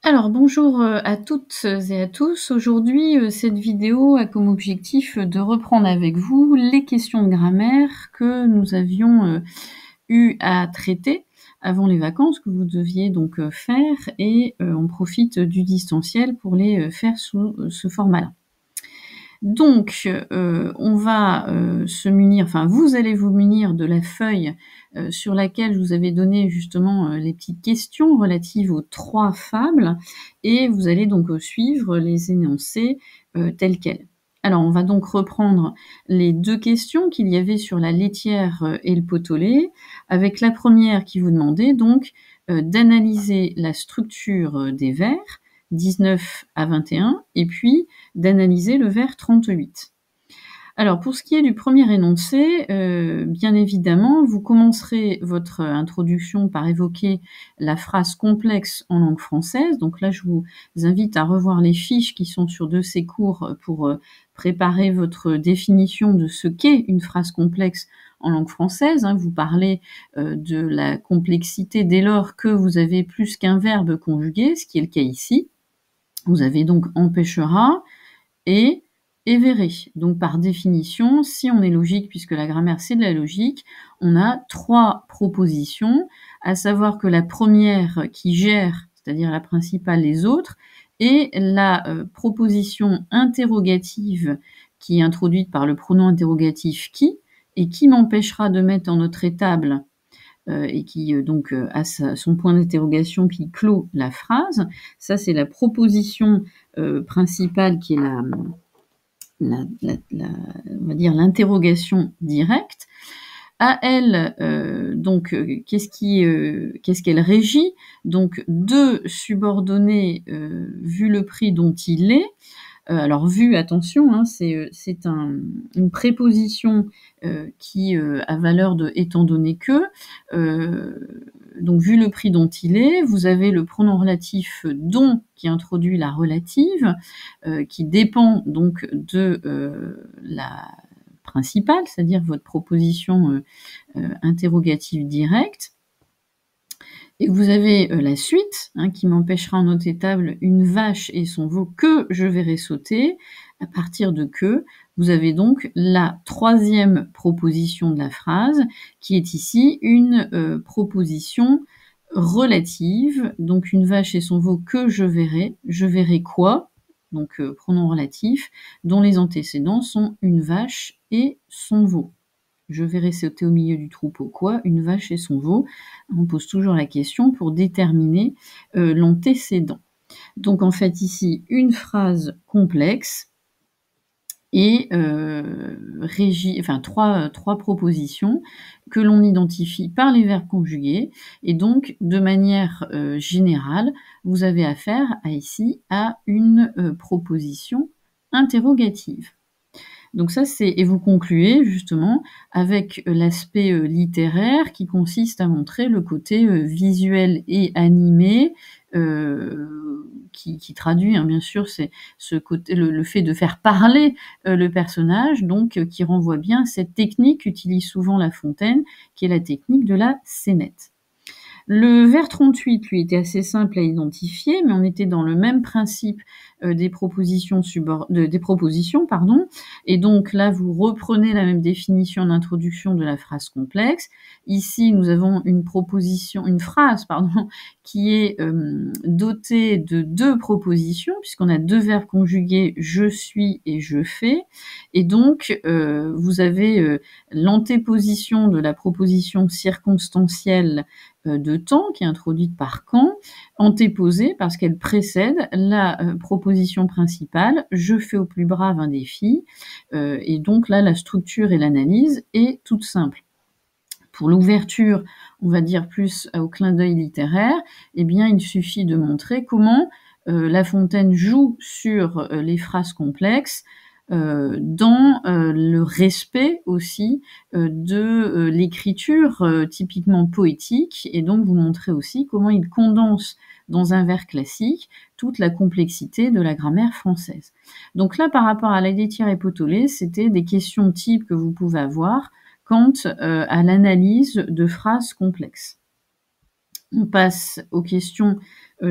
Alors bonjour, à toutes et à tous. Aujourd'hui, cette vidéo a comme objectif, de reprendre avec vous les questions de grammaire que nous avions, eu à traiter avant les vacances, que vous deviez donc, faire et on profite du distanciel pour les, faire sous, ce format-là. Donc, on va, se munir enfin vous allez vous munir de la feuille, sur laquelle je vous avais donné justement, les petites questions relatives aux 3 fables et vous allez donc, suivre les énoncés, tels quels. Alors on va donc reprendre les 2 questions qu'il y avait sur la laitière, et le pot au lait, avec la première qui vous demandait donc, d'analyser la structure, des vers 19 à 21 et puis d'analyser le vers 38. Alors pour ce qui est du premier énoncé, bien évidemment, vous commencerez votre introduction par évoquer la phrase complexe en langue française. Donc là, je vous invite à revoir les fiches qui sont sur de ces cours, pour, préparer votre définition de ce qu'est une phrase complexe en langue française, hein. Vous parlez, de la complexité dès lors que vous avez plus qu'un verbe conjugué, ce qui est le cas ici. Vous avez donc empêchera et verrez. Donc par définition, si on est logique, puisque la grammaire c'est de la logique, on a 3 propositions, à savoir que la première qui gère, c'est-à-dire la principale, les autres, et la, proposition interrogative qui est introduite par le pronom interrogatif qui, et qui m'empêchera de mettre en notre étable et qui donc a son point d'interrogation qui clôt la phrase. Ça, c'est la proposition principale qui est on va dire l'interrogation directe. À elle, donc qu'est-ce qu'elle régit? Donc deux subordonnés vu le prix dont il est. Alors vu, attention, hein, c'est une préposition qui a valeur de étant donné que. Donc vu le prix dont il est, vous avez le pronom relatif dont qui introduit la relative, qui dépend donc de la principale, c'est-à-dire votre proposition interrogative directe. Et vous avez la suite, hein, qui m'empêchera en notre étable une vache et son veau que je verrai sauter. À partir de que, vous avez donc la troisième proposition de la phrase, qui est ici une proposition relative. Donc une vache et son veau que je verrai quoi? Donc pronom relatif, dont les antécédents sont une vache et son veau. Je verrai sauter au milieu du troupeau quoi? Une vache et son veau. On pose toujours la question pour déterminer l'antécédent. Donc en fait ici, une phrase complexe et trois propositions que l'on identifie par les verbes conjugués. Et donc, de manière générale, vous avez affaire à une proposition interrogative. Donc ça, et vous concluez justement avec l'aspect littéraire qui consiste à montrer le côté visuel et animé, qui traduit, hein, bien sûr, c'est ce côté, le fait de faire parler le personnage, donc qui renvoie bien à cette technique qu'utilise souvent La Fontaine, qui est la technique de la scénette. Le vers 38, lui, était assez simple à identifier, mais on était dans le même principe des propositions, pardon. Et donc là, vous reprenez la même définition d'introduction de la phrase complexe. Ici, nous avons une phrase, pardon, qui est dotée de 2 propositions, puisqu'on a 2 verbes conjugués, je suis et je fais. Et donc, vous avez l'antéposition de la proposition circonstancielle de temps, qui est introduite par quand, antéposée parce qu'elle précède la proposition principale, je fais au plus brave un défi, et donc là, la structure et l'analyse est toute simple. Pour l'ouverture, on va dire plus au clin d'œil littéraire, eh bien, il suffit de montrer comment La Fontaine joue sur les phrases complexes, dans le respect aussi de l'écriture typiquement poétique, et donc vous montrez aussi comment il condense dans un vers classique toute la complexité de la grammaire française. Donc là, par rapport à la laitière et pot au lait, c'était des questions types que vous pouvez avoir quant à l'analyse de phrases complexes. On passe aux questions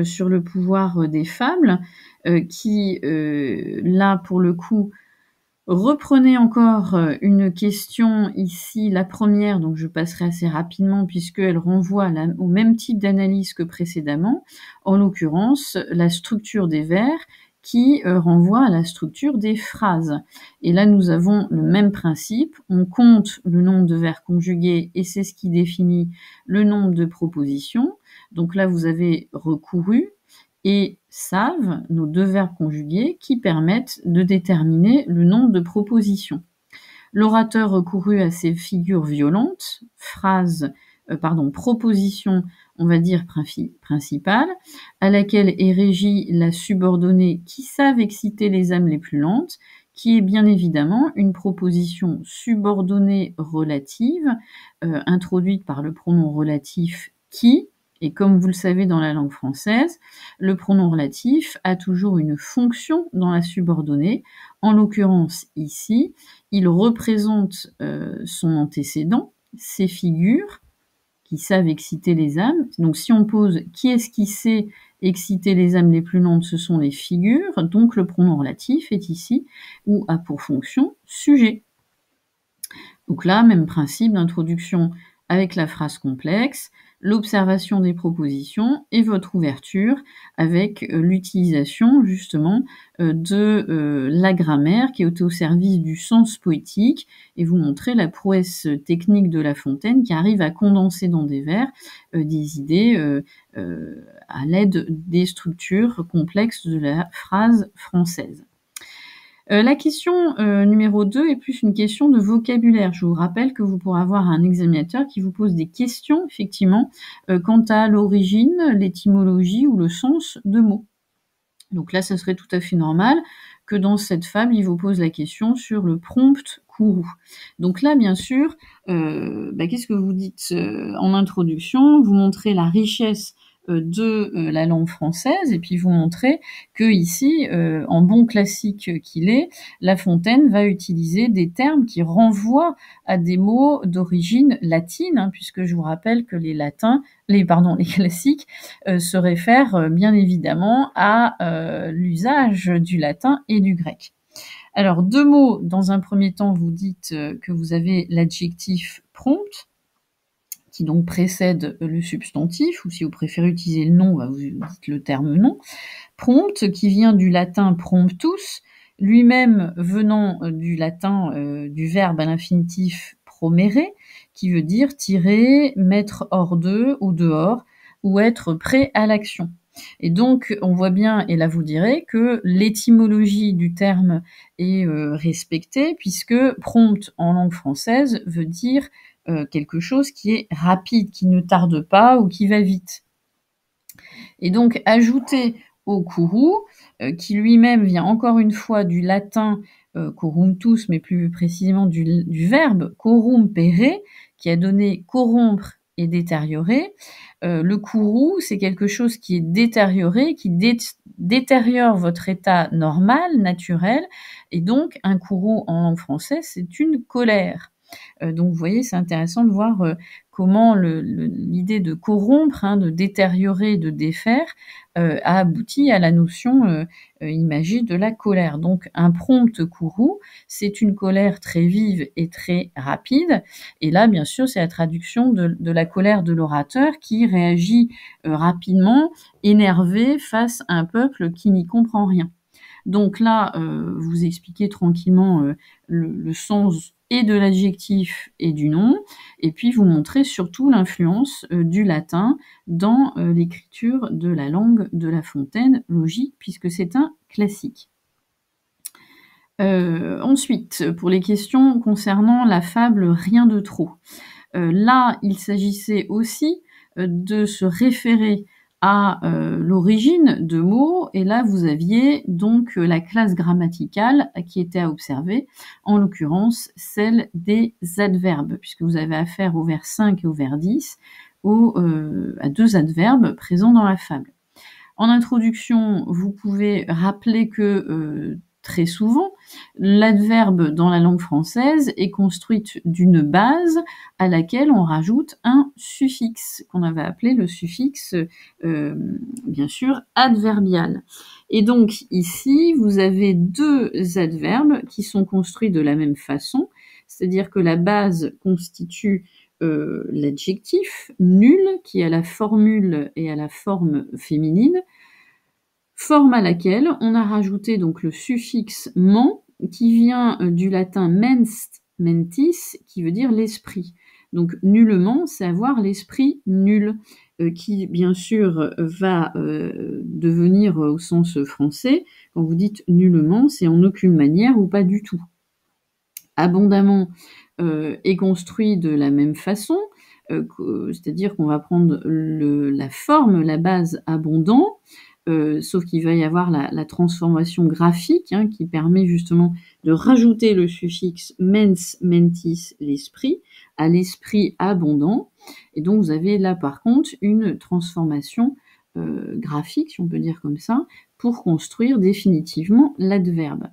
sur le pouvoir, des fables, qui, là, pour le coup, reprenait encore, une question ici, la première, donc je passerai assez rapidement puisqu'elle renvoie au même type d'analyse que précédemment, en l'occurrence la structure des vers qui, renvoie à la structure des phrases. Et là, nous avons le même principe, on compte le nombre de vers conjugués et c'est ce qui définit le nombre de propositions. Donc là, vous avez recouru et savent, nos deux verbes conjugués, qui permettent de déterminer le nombre de propositions. L'orateur recourut à ces figures violentes, proposition, on va dire principale, à laquelle est régie la subordonnée qui savent exciter les âmes les plus lentes, qui est bien évidemment une proposition subordonnée relative, introduite par le pronom relatif qui, et comme vous le savez dans la langue française, le pronom relatif a toujours une fonction dans la subordonnée. En l'occurrence ici, il représente son antécédent, ces figures qui savent exciter les âmes. Donc si on pose qui est-ce qui sait exciter les âmes les plus lentes, ce sont les figures, donc le pronom relatif est ici, ou a pour fonction sujet. Donc là, même principe d'introduction avec la phrase complexe, l'observation des propositions et votre ouverture avec l'utilisation justement de la grammaire qui est au service du sens poétique et vous montrer la prouesse technique de La Fontaine qui arrive à condenser dans des vers des idées à l'aide des structures complexes de la phrase française. La question numéro 2 est plus une question de vocabulaire. Je vous rappelle que vous pourrez avoir un examinateur qui vous pose des questions, effectivement, quant à l'origine, l'étymologie ou le sens de mots. Donc là, ça serait tout à fait normal que dans cette fable, il vous pose la question sur le prompt Kourou. Donc là, bien sûr, qu'est-ce que vous dites en introduction? Vous montrez la richesse de la langue française et puis vous montrez que ici, en bon classique qu'il est, La Fontaine va utiliser des termes qui renvoient à des mots d'origine latine, hein, puisque je vous rappelle que les classiques se réfèrent bien évidemment à l'usage du latin et du grec. Alors, 2 mots, dans un premier temps, vous dites que vous avez l'adjectif prompt, qui donc précède le substantif, ou si vous préférez utiliser le nom, vous dites le terme nom. Prompt, qui vient du latin promptus, lui-même venant du latin du verbe à l'infinitif promere, qui veut dire tirer, mettre hors d'eux ou dehors, ou être prêt à l'action. Et donc, on voit bien, et là vous direz, que l'étymologie du terme est respectée, puisque prompt en langue française veut dire quelque chose qui est rapide, qui ne tarde pas ou qui va vite. Et donc, ajouter au kourou, qui lui-même vient encore une fois du latin corruptus, mais plus précisément du verbe corrumpere, qui a donné corrompre et détériorer. Le kourou, c'est quelque chose qui est détérioré, qui détériore votre état normal, naturel, et donc un kourou en langue française, c'est une colère. Donc vous voyez, c'est intéressant de voir comment l'idée de corrompre, hein, de détériorer, de défaire, a abouti à la notion imagée de la colère. Donc un prompt kourou, c'est une colère très vive et très rapide. Et là, bien sûr, c'est la traduction de la colère de l'orateur qui réagit rapidement, énervé face à un peuple qui n'y comprend rien. Donc là, vous expliquez tranquillement le sens et de l'adjectif et du nom, et puis vous montrez surtout l'influence du latin dans l'écriture de la langue de La Fontaine, logique, puisque c'est un classique. Ensuite, pour les questions concernant la fable Rien de trop. Là, il s'agissait aussi de se référer à l'origine de mots, et là vous aviez donc la classe grammaticale qui était à observer, en l'occurrence celle des adverbes, puisque vous avez affaire au vers 5 et au vers 10, à 2 adverbes présents dans la fable. En introduction, vous pouvez rappeler que très souvent, L'adverbe dans la langue française est construite d'une base à laquelle on rajoute un suffixe, qu'on avait appelé le suffixe, bien sûr, adverbial. Et donc ici, vous avez deux adverbes qui sont construits de la même façon, c'est-à-dire que la base constitue l'adjectif nul, qui a la formule et à la forme féminine, forme à laquelle on a rajouté donc le suffixe ment, qui vient du latin mens, mentis, qui veut dire l'esprit. Donc nullement, c'est avoir l'esprit nul, qui bien sûr va devenir au sens français, quand vous dites nullement, c'est en aucune manière ou pas du tout. Abondamment est construit de la même façon, c'est-à-dire qu'on va prendre la forme, la base abondant, sauf qu'il va y avoir la transformation graphique, hein, qui permet justement de rajouter le suffixe mens, mentis, l'esprit, à l'esprit abondant. Et donc vous avez là par contre une transformation graphique, si on peut dire comme ça, pour construire définitivement l'adverbe.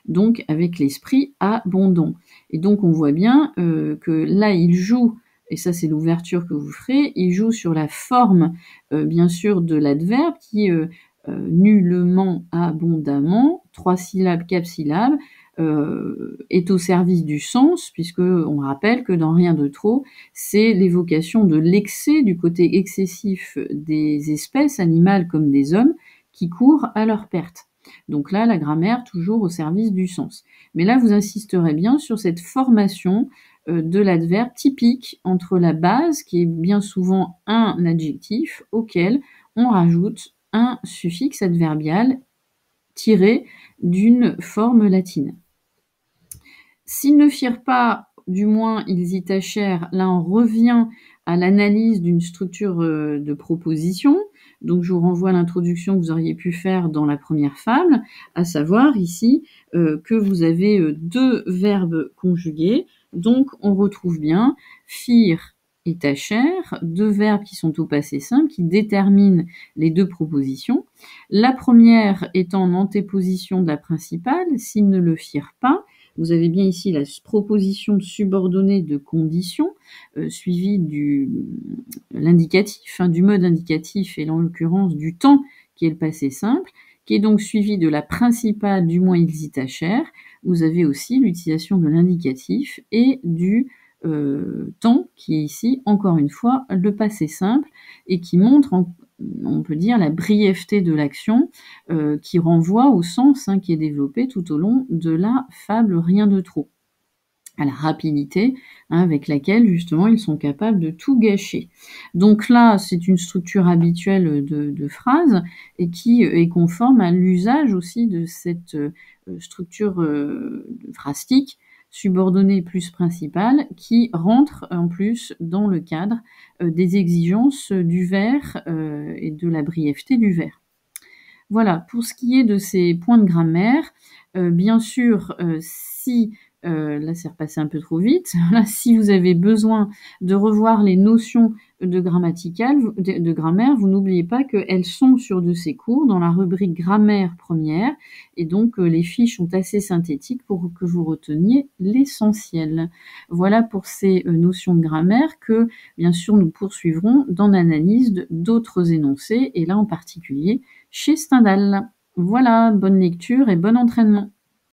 Donc avec l'esprit abondant. Et donc on voit bien que là il joue, et ça c'est l'ouverture que vous ferez, il joue sur la forme bien sûr de l'adverbe qui nullement, abondamment, 3 syllabes, 4 syllabes, est au service du sens, puisque on rappelle que dans Rien de trop, c'est l'évocation de l'excès, du côté excessif des espèces animales comme des hommes, qui courent à leur perte. Donc là, la grammaire toujours au service du sens. Mais là, vous insisterez bien sur cette formation de l'adverbe typique entre la base, qui est bien souvent un adjectif, auquel on rajoute un suffixe adverbial tiré d'une forme latine. S'ils ne firent pas, du moins ils y tâchèrent, là on revient à l'analyse d'une structure de proposition. Donc je vous renvoie à l'introduction que vous auriez pu faire dans la première fable, à savoir ici que vous avez deux verbes conjugués. Donc on retrouve bien firent et tâchèrent, deux verbes qui sont au passé simple, qui déterminent les deux propositions. La première étant en antéposition de la principale, s'ils ne le firent pas. Vous avez bien ici la proposition subordonnée de condition, suivie de l'indicatif, du mode indicatif et en l'occurrence du temps qui est le passé simple, qui est donc suivi de la principale, du moins ils y tâchèrent. Vous avez aussi l'utilisation de l'indicatif et du temps, qui est ici, encore une fois, le passé simple, et qui montre, on peut dire, la brièveté de l'action, qui renvoie au sens qui est développé tout au long de la fable Rien de trop, à la rapidité avec laquelle justement ils sont capables de tout gâcher. Donc là, c'est une structure habituelle de phrase et qui est conforme à l'usage aussi de cette structure phrastique subordonnée plus principale, qui rentre en plus dans le cadre des exigences du vers et de la brièveté du vers. Voilà, pour ce qui est de ces points de grammaire, bien sûr, si là c'est repassé un peu trop vite, là, si vous avez besoin de revoir les notions de grammaire, vous n'oubliez pas qu'elles sont sur de ces cours dans la rubrique grammaire première, et donc les fiches sont assez synthétiques pour que vous reteniez l'essentiel. Voilà pour ces notions de grammaire que, bien sûr, nous poursuivrons dans l'analyse d'autres énoncés, et là en particulier chez Stendhal. Voilà, bonne lecture et bon entraînement.